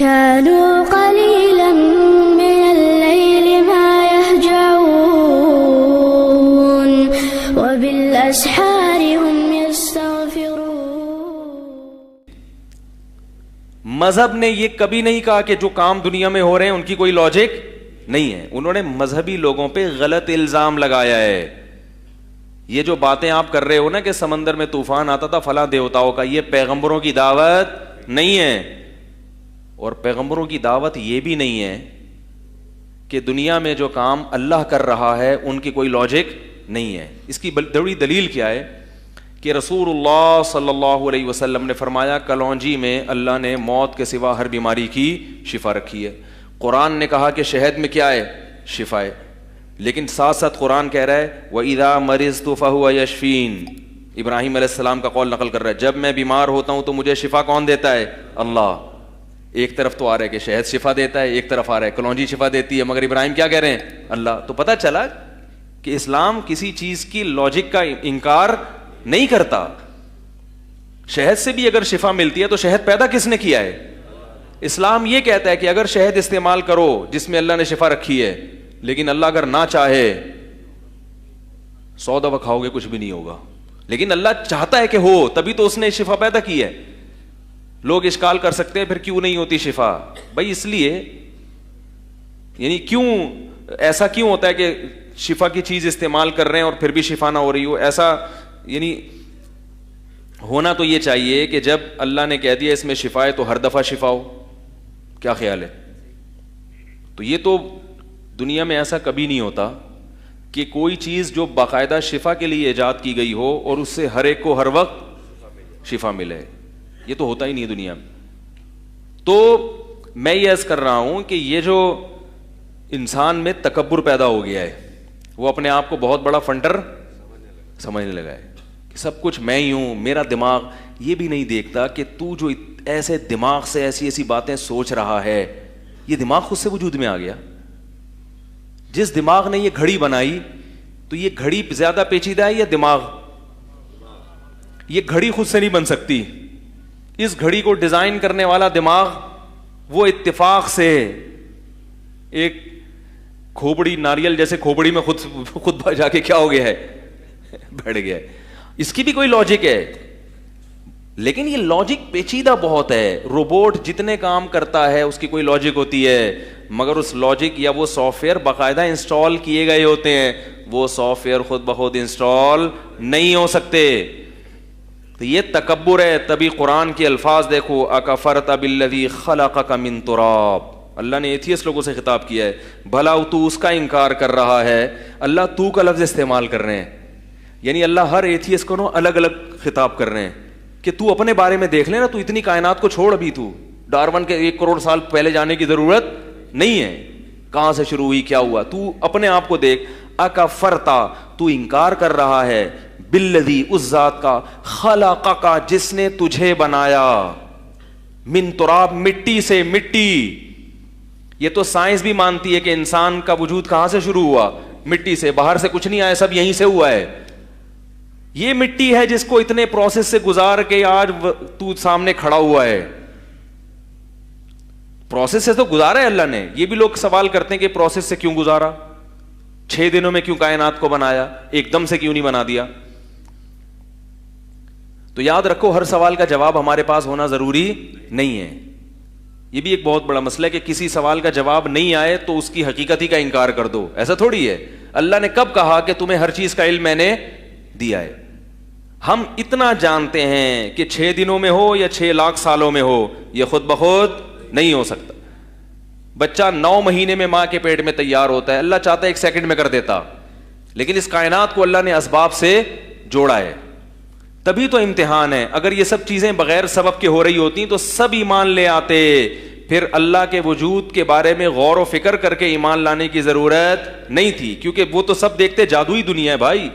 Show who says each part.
Speaker 1: كانوا قليلا من الليل ما يهجعون وبالأسحار هم يستغفرون.
Speaker 2: مذہب نے یہ کبھی نہیں کہا کہ جو کام دنیا میں ہو رہے ہیں ان کی کوئی لاجک نہیں ہے. انہوں نے مذہبی لوگوں پہ غلط الزام لگایا ہے. یہ جو باتیں آپ کر رہے ہو نا کہ سمندر میں طوفان آتا تھا فلاں دیوتاؤں کا, یہ پیغمبروں کی دعوت نہیں ہے. اور پیغمبروں کی دعوت یہ بھی نہیں ہے کہ دنیا میں جو کام اللہ کر رہا ہے ان کی کوئی لاجک نہیں ہے. اس کی بڑی دلیل کیا ہے کہ رسول اللہ صلی اللہ علیہ وسلم نے فرمایا کلونجی میں اللہ نے موت کے سوا ہر بیماری کی شفا رکھی ہے. قرآن نے کہا کہ شہد میں کیا ہے, شفا ہے. لیکن ساتھ ساتھ قرآن کہہ رہا ہے وَإِذَا مَرِضْتُ فَهُوَ يَشْفِينِ. ابراہیم علیہ السلام کا قول نقل کر رہا ہے جب میں بیمار ہوتا ہوں تو مجھے شفا کون دیتا ہے, اللہ. ایک طرف تو آ رہا ہے کہ شہد شفا دیتا ہے, ایک طرف آ رہا ہے کلونجی شفا دیتی ہے, مگر ابراہیم کیا کہہ رہے ہیں, اللہ. تو پتہ چلا کہ اسلام کسی چیز کی لاجک کا انکار نہیں کرتا. شہد سے بھی اگر شفا ملتی ہے تو شہد پیدا کس نے کیا ہے, اسلام یہ کہتا ہے کہ اگر شہد استعمال کرو جس میں اللہ نے شفا رکھی ہے, لیکن اللہ اگر نہ چاہے 100 دفعہ کھاؤ گے کچھ بھی نہیں ہوگا, لیکن اللہ چاہتا ہے کہ ہو, تبھی تو اس نے شفا پیدا کی ہے. لوگ اشکال کر سکتے ہیں پھر کیوں نہیں ہوتی شفا. بھائی اس لیے یعنی کیوں ایسا کیوں ہوتا ہے کہ شفا کی چیز استعمال کر رہے ہیں اور پھر بھی شفا نہ ہو رہی ہو. ایسا یعنی ہونا تو یہ چاہیے کہ جب اللہ نے کہہ دیا اس میں شفا ہے تو ہر دفعہ شفا ہو. کیا خیال ہے؟ تو یہ تو دنیا میں ایسا کبھی نہیں ہوتا کہ کوئی چیز جو باقاعدہ شفا کے لیے ایجاد کی گئی ہو اور اس سے ہر ایک کو ہر وقت شفا ملے. یہ تو ہوتا ہی نہیں دنیا میں. تو میں یہ عرض کر رہا ہوں کہ یہ جو انسان میں تکبر پیدا ہو گیا ہے, وہ اپنے آپ کو بہت بڑا فنٹر سمجھنے لگا ہے کہ سب کچھ میں ہی ہوں, میرا دماغ. یہ بھی نہیں دیکھتا کہ تو جو ایسے دماغ سے ایسی ایسی باتیں سوچ رہا ہے, یہ دماغ خود سے وجود میں آ گیا. جس دماغ نے یہ گھڑی بنائی تو یہ گھڑی زیادہ پیچیدہ ہے یا دماغ؟ یہ گھڑی خود سے نہیں بن سکتی. اس گھڑی کو ڈیزائن کرنے والا دماغ وہ اتفاق سے ایک کھوپڑی ناریل جیسے کھوپڑی میں خود جا کے کیا ہو گیا ہے, بڑھ گیا ہے. اس کی بھی کوئی لاجک ہے, لیکن یہ لاجک پیچیدہ بہت ہے. روبوٹ جتنے کام کرتا ہے اس کی کوئی لاجک ہوتی ہے, مگر اس لاجک یا وہ سافٹ ویئر باقاعدہ انسٹال کیے گئے ہوتے ہیں, وہ سافٹ ویئر خود بخود انسٹال نہیں ہو سکتے. تو یہ تکبر ہے. تبھی قرآن کے الفاظ دیکھو اکفرت بالذی خلقک من تراب. اللہ نے ایتھیسٹ لوگوں سے خطاب کیا ہے, بھلا تو اس کا انکار کر رہا ہے. اللہ تو کا لفظ استعمال کر رہے ہیں, یعنی اللہ ہر ایتھیسٹ کو الگ الگ خطاب کر رہے ہیں کہ تو اپنے بارے میں دیکھ لینا, تو اتنی کائنات کو چھوڑ, ابھی تو ڈارون کے 1 کروڑ سال پہلے جانے کی ضرورت نہیں ہے, کہاں سے شروع ہوئی کیا ہوا, تو اپنے آپ کو دیکھ. اکفرتا, تو انکار کر رہا ہے, بالذی, اس ذات کا, خلقک, جس نے تجھے بنایا, من تراب, مٹی سے. مٹی, یہ تو سائنس بھی مانتی ہے کہ انسان کا وجود کہاں سے شروع ہوا, مٹی سے. باہر سے کچھ نہیں آیا, سب یہیں سے ہوا ہے. یہ مٹی ہے جس کو اتنے پروسیس سے گزار کے آج تو سامنے کھڑا ہوا ہے. پروسیس سے تو گزارا ہے اللہ نے. یہ بھی لوگ سوال کرتے ہیں کہ پروسیس سے کیوں گزارا, 6 دنوں میں کیوں کائنات کو بنایا, ایک دم سے کیوں نہیں بنا دیا. تو یاد رکھو ہر سوال کا جواب ہمارے پاس ہونا ضروری نہیں ہے. یہ بھی ایک بہت بڑا مسئلہ ہے کہ کسی سوال کا جواب نہیں آئے تو اس کی حقیقت ہی کا انکار کر دو. ایسا تھوڑی ہے. اللہ نے کب کہا کہ تمہیں ہر چیز کا علم میں نے دیا ہے. ہم اتنا جانتے ہیں کہ 6 دنوں میں ہو یا 6 لاکھ سالوں میں ہو, یہ خود بخود نہیں ہو سکتا. بچہ 9 مہینے میں ماں کے پیٹ میں تیار ہوتا ہے, اللہ چاہتا ہے 1 سیکنڈ میں کر دیتا, لیکن اس کائنات کو اللہ نے اسباب سے جوڑا ہے. تبھی تو امتحان ہے. اگر یہ سب چیزیں بغیر سبب کے ہو رہی ہوتی تو سب ایمان لے آتے. پھر اللہ کے وجود کے بارے میں غور و فکر کر کے ایمان لانے کی ضرورت نہیں تھی, کیونکہ وہ تو سب دیکھتے جادوئی دنیا ہے بھائی.